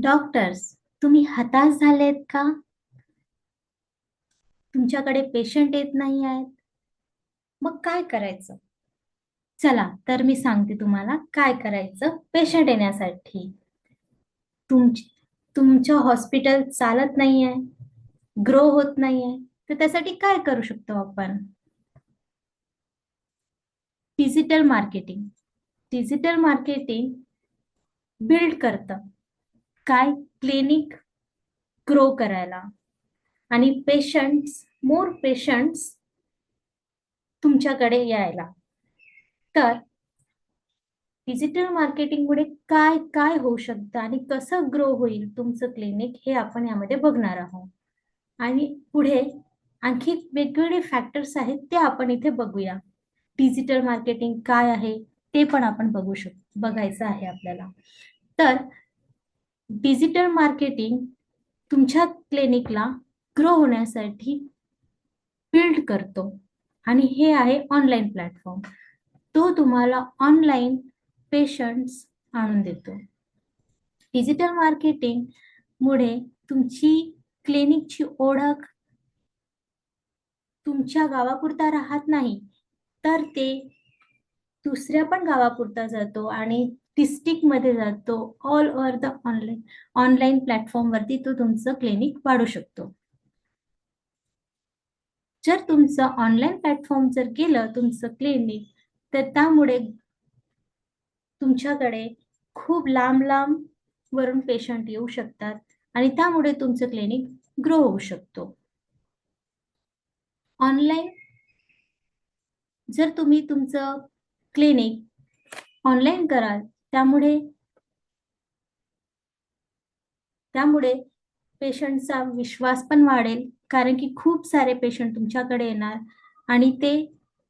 Doctors, तुम्ही हताश झालेत का? तुमच्याकडे पेशंट येत नाही आहेत? मग काय करायचं? चला तर मी सांगते तुम्हाला काय करायचं पेशंट येण्यासाठी. तुम तुमचं हॉस्पिटल चालत नाहीये, ग्रो होत नाहीये, तर त्यासाठी काय करू शकतो आपण? Digital marketing. Digital marketing build करतं काय? क्लिनिक ग्रो करायला आणि मोर पेशंट्स तुमच्याकडे यायला. तर डिजिटल मार्केटिंगमुळे काय काय होऊ शकतं आणि कसं ग्रो होईल तुमचं क्लिनिक हे आपण यामध्ये बघणार आहोत. आणि पुढे आणखी वेगवेगळे फॅक्टर्स आहेत ते आपण इथे बघूया. डिजिटल मार्केटिंग काय आहे ते पण आपण बघायचं आहे आपल्याला. तर डिजिटल मार्केटिंग तुमच्या क्लिनिकला ग्रो होण्यासाठी बिल्ड करतो आणि हे आहे ऑनलाईन प्लॅटफॉर्म. तो तुम्हाला ऑनलाईन पेशंट्स आणून देतो. डिजिटल मार्केटिंग मुळे तुमची क्लिनिकची ओळख तुमच्या गावापुरता राहत नाही, तर ते दुसऱ्या पण गावापुरता जातो आणि डिस्ट्रिक्ट मध्ये जातो. All over the online platform वरती तो तुमचं क्लिनिक वाढू शकतो. जर तुमचं ऑनलाईन प्लॅटफॉर्म जर केलं तुमचं क्लिनिक, तर त्यामुळे तुमच्याकडे खूप लांब लांब वरून पेशंट येऊ शकतात आणि त्यामुळे तुमचं क्लिनिक ग्रो होऊ शकतो. ऑनलाईन जर तुम्ही तुमचं क्लिनिक ऑनलाईन कराल, त्यामुळे त्यामुळे पेशंटचा विश्वास पण वाढेल, कारण की खूप सारे पेशंट तुमच्याकडे येणार आणि ते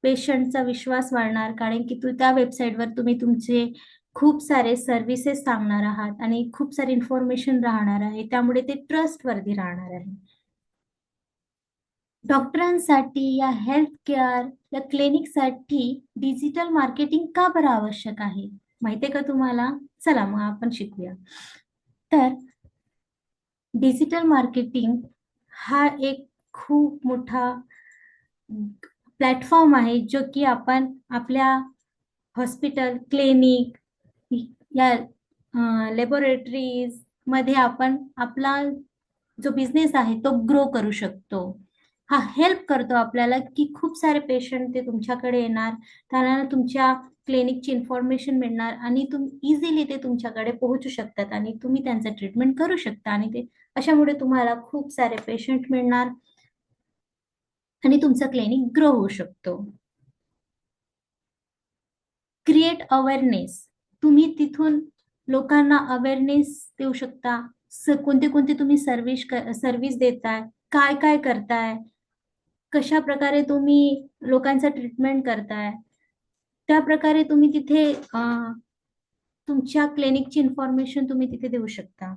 पेशंटचा विश्वास वाढणार, कारण की त्या वेबसाईटवर तुम्ही तुमचे खूप सारे सर्व्हिसेस सांगणार आहात आणि खूप सारी इन्फॉर्मेशन राहणार आहे, त्यामुळे ते ट्रस्टवर्दी राहणार आहे. डॉक्टरांसाठी या हेल्थ केअर या क्लिनिकसाठी डिजिटल मार्केटिंग का बरं आवश्यक आहे माहितीये का तुम्हाला? चला मग आपण शिकूया. तर डिजिटल मार्केटिंग हा एक खूप मोठा प्लॅटफॉर्म आहे, जो की आपण आपल्या हॉस्पिटल, क्लिनिक या लॅबोरेटरीज मध्ये आपण आपला जो बिझनेस आहे तो ग्रो करू शकतो. हा हेल्प करतो आपल्याला की खूप सारे पेशंट ते तुमच्याकडे येणार, त्यांना तुमच्या क्लिनिकची इन्फॉर्मेशन मिळणार आणि इझिली ते तुमच्याकडे पोहोचू शकतात आणि तुम्ही त्यांचं ट्रीटमेंट करू शकता आणि ते अशामुळे तुम्हाला खूप सारे पेशंट मिळणार आणि तुमचं क्लिनिक ग्रो होऊ शकतो. Create awareness. तुम्ही तिथून लोकांना अवेअरनेस देऊ शकता. कोणते कोणते तुम्ही सर्व्हिस देताय, काय काय करताय, कशा प्रकारे तुम्ही लोकांचा ट्रीटमेंट करताय, त्या प्रकारे तुम्ही तिथे तुमच्या क्लिनिकची इन्फॉर्मेशन तुम्ही तिथे देऊ शकता.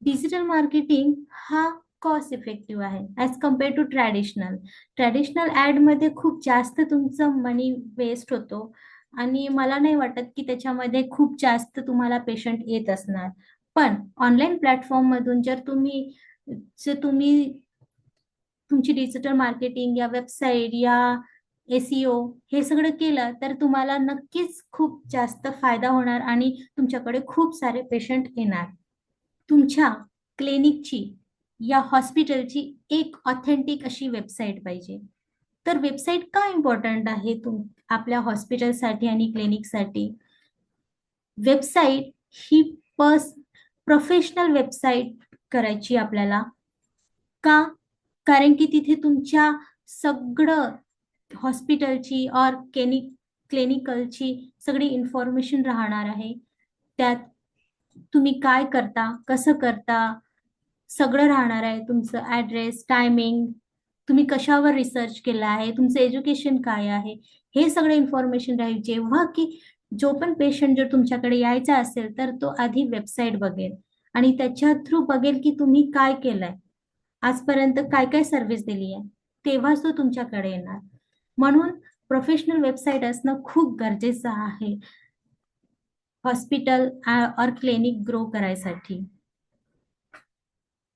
डिजिटल मार्केटिंग हा कॉस्ट इफेक्टिव्ह आहे as compare to traditional ad मध्ये खूप जास्त तुमचं मनी वेस्ट होतो आणि मला नाही वाटत की त्याच्यामध्ये खूप जास्त तुम्हाला पेशंट येत असणार. पण ऑनलाईन प्लॅटफॉर्म मधून जर तुम्ही तुमची डिजिटल मार्केटिंग या वेबसाईट या एसईओ हे सगळं केलं, तर तुम्हाला नक्कीच खूप जास्त फायदा होणार आणि तुमच्याकडे खूप सारे पेशंट येणार. तुमच्या क्लिनिकची या हॉस्पिटलची एक ऑथेंटिक अशी वेबसाईट पाहिजे. तर वेबसाईट का इम्पॉर्टंट आहे आपल्या हॉस्पिटलसाठी आणि क्लिनिकसाठी? वेबसाईट ही प्रोफेशनल वेबसाईट करायची आपल्याला. का? कारण की तिथे तुमच्या सगळं हॉस्पिटलची और क्लिनिकलची सगळी इन्फॉर्मेशन राहणार आहे. त्यात तुम्ही काय करता, कसं करता, सगळं राहणार आहे. तुमचं ऍड्रेस, टायमिंग, तुम्ही कशावर रिसर्च केला आहे, तुमचं एज्युकेशन काय आहे, हे सगळं इन्फॉर्मेशन राहील. जेव्हा की जो पण पेशंट जर तुमच्याकडे यायचा असेल, तर तो आधी वेबसाईट बघेल आणि त्याच्या थ्रू बघेल की तुम्ही काय केलंय, आजपर्यंत काय काय सर्व्हिस दिली आहे, तेव्हाच तो तुमच्याकडे येणार. म्हणून प्रोफेशनल वेबसाईट असणं खूप गरजेचं आहे. हॉस्पिटल और क्लिनिक ग्रो करायसाठी.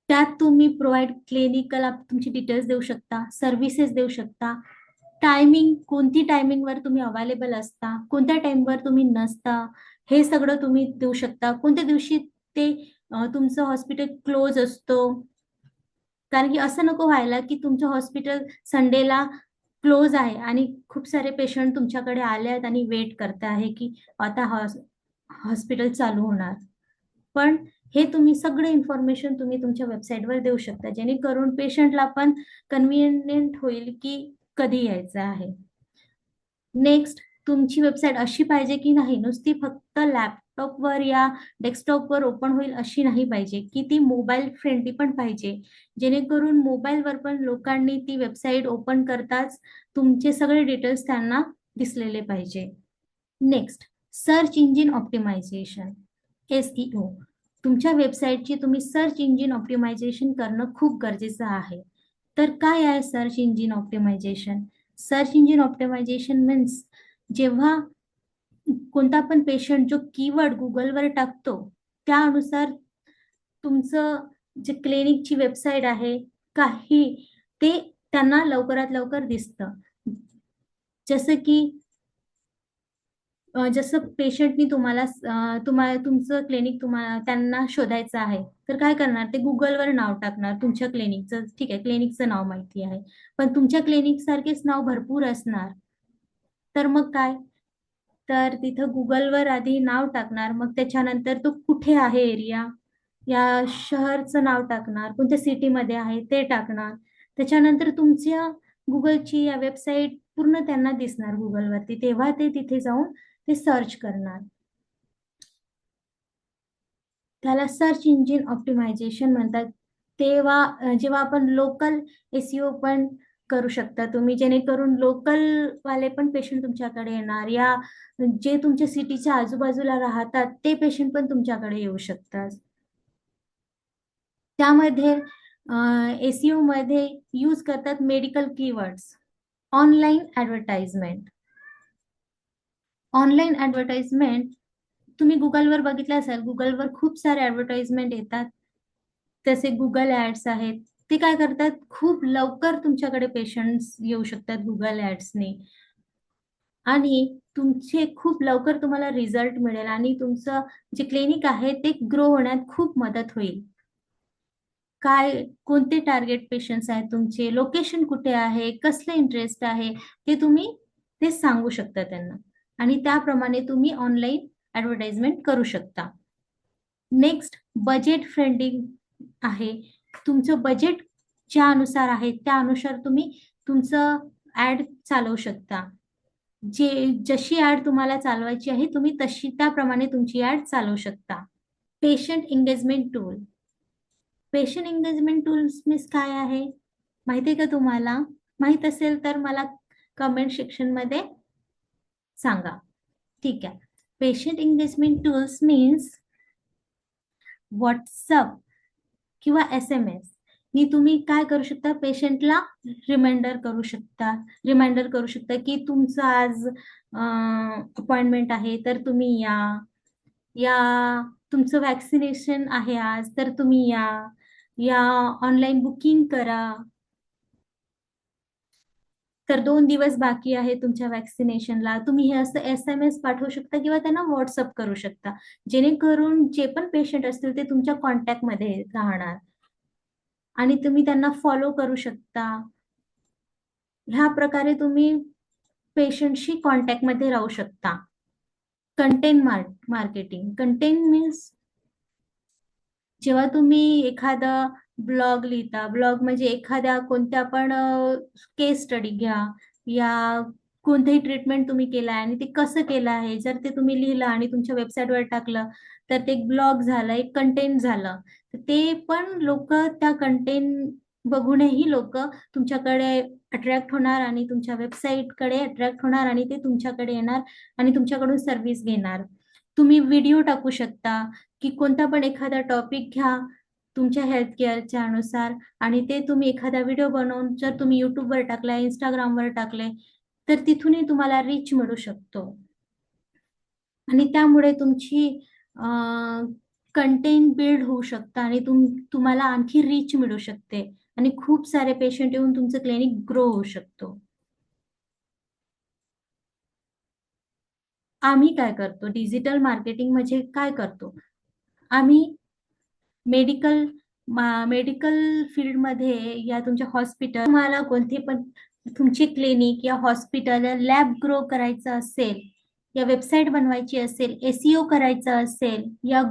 त्यात तुम्ही प्रोव्हाइड क्लिनिकल तुमची डिटेल्स देऊ शकता, सर्व्हिसेस देऊ शकता, टायमिंग कोणती टायमिंगवर तुम्ही अवेलेबल असता, कोणत्या टाइमवर तुम्ही नसता, हे सगळं तुम्ही देऊ शकता. कोणत्या दिवशी ते तुमचं हॉस्पिटल क्लोज असतो, कारण की असं नको व्हायला की तुमचं हॉस्पिटल संडेला क्लोज आहे आणि खूप सारे पेशंट तुमच्याकडे आले आहेत आणि वेट करत आहे की आता हॉस्पिटल चालू होणार. पण हे तुम्ही सगळे इन्फॉर्मेशन तुम्ही तुमच्या वेबसाईटवर देऊ शकता, जेणेकरून पेशंटला पण कन्व्हिनियंट होईल की कधी यायचं आहे. नेक्स्ट, तुमची वेबसाईट अशी पाहिजे की नाही नुसती फक्त लॅपटॉपवर या डेस्कटॉपवर ओपन होईल अशी नाही पाहिजे, की ती मोबाईल फ्रेंडली पण पाहिजे, जेणेकरून मोबाईलवर पण लोकांनी ती वेबसाईट ओपन करताच तुमचे सगळे डिटेल्स त्यांना दिसलेले पाहिजे. Next, search engine optimization, SEO. तुमच्या वेबसाईटची तुम्ही सर्च इंजिन ऑप्टिमायझेशन करणं खूप गरजेचं आहे. तर काय आहे search engine optimization? Search engine optimization means जेव्हा कोणता पण पेशंट जो कीवर्ड गुगलवर टाकतो त्यानुसार तुमचं जे क्लिनिकची वेबसाईट आहे काही ते त्यांना लवकरात लवकर दिसतं. जसं की जसं पेशंटनी तुम्हाला तुमचं क्लिनिक तुम्हाला त्यांना शोधायचं आहे, तर काय करणार, ते गुगलवर नाव टाकणार तुमच्या क्लिनिकचं. ठीक आहे, क्लिनिकचं नाव माहिती आहे, पण तुमच्या क्लिनिक सारखेच नाव भरपूर असणार. तर मग काय, तर तिथं गुगलवर आधी नाव टाकणार, मग त्याच्यानंतर तो कुठे आहे एरिया, या शहरचं नाव टाकणार, कोणत्या सिटीमध्ये आहे ते टाकणार. त्याच्यानंतर तुमच्या गुगलची या वेबसाईट पूर्ण त्यांना दिसणार गुगलवरती, तेव्हा ते तिथे जाऊन ते सर्च करणार. त्याला सर्च इंजिन ऑप्टिमायझेशन म्हणतात. तेव्हा जेव्हा आपण लोकल SEO पण करू शकता तुम्ही, जेणेकरून लोकल वाले पण पेशंट तुमच्याकडे येणार, या जे तुमच्या सिटीच्या आजूबाजूला राहतात ते पेशंट पण तुमच्याकडे येऊ शकतात. त्यामध्ये SEO मध्ये यूज करतात medical keywords. Online advertisement. Online advertisement तुम्ही गुगलवर बघितलं असाल, गुगलवर खूप सारे ऍडव्हर्टाइजमेंट येतात. तसे गुगल ऍड्स आहेत, ते काय करतात, खूप लवकर तुमच्याकडे पेशंट्स येऊ शकतात गुगल ऍड्सने, आणि तुमचे खूप लवकर तुम्हाला रिझल्ट मिळेल आणि तुमचं जे क्लिनिक आहे ते ग्रो होण्यात खूप मदत होईल. काय कोणते टार्गेट पेशंट्स आहेत तुमचे, लोकेशन कुठे आहे, कसले इंटरेस्ट आहे, ते तुम्ही ते सांगू शकता त्यांना, आणि त्याप्रमाणे तुम्ही ऑनलाईन ऍडव्हर्टाइजमेंट करू शकता. नेक्स्ट, बजेट फ्रेंडली आहे. तुमचं बजेट ज्या अनुसार आहे त्यानुसार तुम्ही तुमचं ऍड चालवू शकता. जशी ऍड तुम्हाला चालवायची आहे तुम्ही तशी त्याप्रमाणे तुमची ऍड चालवू शकता. Patient engagement tool. Patient engagement tools means काय आहे माहिती आहे का तुम्हाला? माहित असेल तर मला कमेंट सेक्शन मध्ये सांगा. ठीक आहे. Patient engagement tools means WhatsApp किंवा SMS नि तुम्ही काय करू शकता, पेशंटला रिमाइंडर करू शकता की तुमचं आज अपॉइंटमेंट आहे तर तुम्ही या तुमचं वॅक्सिनेशन आहे आज तर तुम्ही या ऑनलाईन बुकिंग करा, तर 2 दिवस बाकी आहे तुमच्या वॅक्सिनेशनला. तुम्ही हे असं SMS पाठवू शकता किंवा त्यांना व्हॉट्सअप करू शकता, जेणेकरून जे पण पेशंट असतील ते तुमच्या कॉन्टॅक्टमध्ये राहणार आणि तुम्ही त्यांना फॉलो करू शकता. ह्या प्रकारे तुम्ही पेशंटशी कॉन्टॅक्टमध्ये राहू शकता. Content marketing. कंटेंट मीन्स जेव्हा तुम्ही एखादा ब्लॉग लिहिता, ब्लॉग म्हणजे एखाद्या कोणत्या पण केस स्टडी घ्या, या कोणतेही ट्रीटमेंट तुम्ही केलं आहे आणि ते कसं केलं आहे, जर ते तुम्ही लिहिलं आणि तुमच्या वेबसाईटवर टाकलं तर ते एक ब्लॉग झालं, एक कंटेंट झालं. तर ते पण लोक त्या कंटेंट बघूनही लोक तुमच्याकडे अट्रॅक्ट होणार आणि तुमच्या वेबसाईटकडे अट्रॅक्ट होणार आणि ते तुमच्याकडे येणार आणि तुमच्याकडून सर्व्हिस घेणार. तुम्ही व्हिडिओ टाकू शकता की कोणता पण एखादा टॉपिक घ्या तुमच्या हेल्थ केअरच्या अनुसार, आणि ते तुम्ही एखादा व्हिडिओ बनवून जर तुम्ही युट्यूबवर टाकलाय, इंस्टाग्रामवर टाकले तर तिथूनही तुम्हाला रीच मिळू शकतो. आणि त्यामुळे तुमची कंटेंट बिल्ड होऊ शकतं आणि तुम्हाला आणखी रीच मिळू शकते आणि खूप सारे पेशंट येऊन तुमचं क्लिनिक ग्रो होऊ शकतो. आम्ही काय करतो, डिजिटल मार्केटिंग म्हणजे काय करतो आम्ही, मेडिकल मेडिकल फील्डमध्ये या तुमच्या हॉस्पिटल, तुम्हाला कोणते पण तुमची क्लिनिक या हॉस्पिटल लॅब ग्रो करायचं असेल, या वेबसाईट बनवायची असेल, एसईओ करायचं असेल, या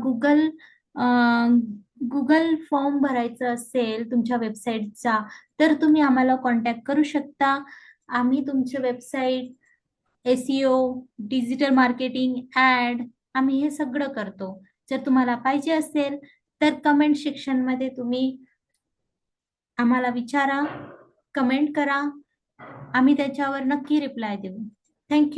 गुगल फॉर्म भरायचं असेल तुमच्या वेबसाईटचा, तर तुम्ही आम्हाला कॉन्टॅक्ट करू शकता. आम्ही तुमचे website, SEO, digital marketing, ad, आम्ही हे सगळं करतो. जर तुम्हाला पाहिजे असेल तर कमेंट सेक्शन मध्ये तुम्ही आम्हाला विचारा, कमेंट करा, आम्ही त्याच्यावर नक्की रिप्लाय देऊ. थँक्यू.